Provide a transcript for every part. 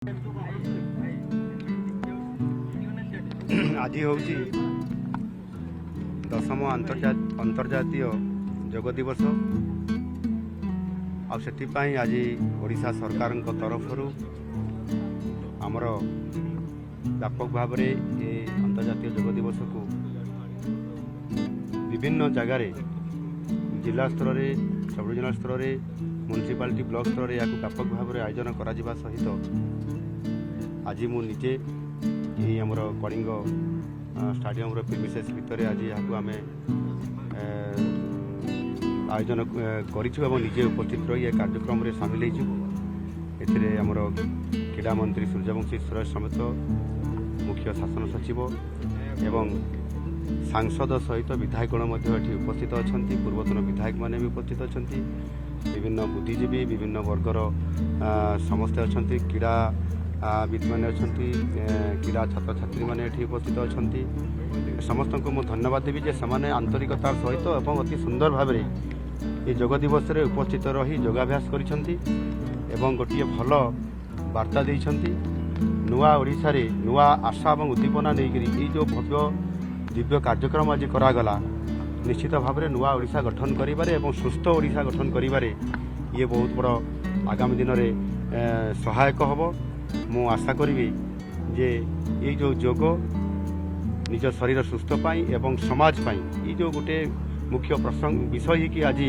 आज हूँ 10ମ अंतर्जातीय योग दिवस आपाई आज ओडिशा सरकार तरफ आमर व्यापक भाव में ये अंतर्जातीय योग दिवस को विभिन्न जगार जिला स्तर में सब डिविजनल स्तर में म्युनिसिपालिटी ब्लॉक स्तर में या व्यापक भाव में आयोजन करा सहित आज मु निजे ये आमर कलिंग स्टाडियम प्रिमिसेस भितर आज यहाँ आम आयोजन करूँ निजे उपस्थित रही ए कार्यक्रम में सामिल होमर क्रीड़ा मंत्री सूर्यवंशी सुरेश समेत मुख्य शासन सचिव एवं सांसद सहित विधायकगण उपस्थित अच्छा पूर्वतन विधायक मैंने भी उपस्थित अच्छा विभिन्न बुद्धिजीवी विभिन्न वर्गर समस्ते अच्छा क्रीड़ा विद मैंने अच्छा क्रीड़ा छात्र छात्री मैंने उपस्थित अच्छा समस्त को मुझे धन्यवाद देवी जे से आंतरिकतार सहित और अति सुंदर भाव ये योग दिवस रे उपस्थित रही योगाभ्यास करिसेंती एवं गोटे भल वार्ता देइसेंती नुआ ओडिशा रे नुआ आशा और उद्दीपना नहीं जो भव्य दिव्य कार्यक्रम आज करागला निश्चित भाव में नुआ ओडिशा गठन करिबारे एवं सुस्थ ओडिशा गठन करिबारे ये बहुत बड़ आगामी दिन में सहायक हब मु आशा करी जे ये जो योग निज शरीर सुस्थ पाई एवं समाज पाई ये जो गोटे मुख्य प्रसंग विषय कि आज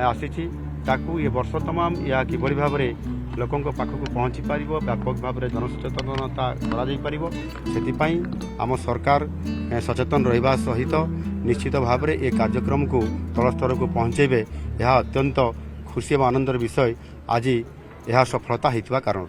आसी ताकू ये वर्ष तमाम या किभली भाव में लोकों पाखक पहुँची पार व्यापक भाव में जनसचेतनता से आम सरकार सचेतन रहा सहित निश्चित भाव में ये कार्यक्रम को तल स्तर को पहुँचेबे यह अत्यंत खुशी और आनंदर विषय आज यह सफलता होता कारण।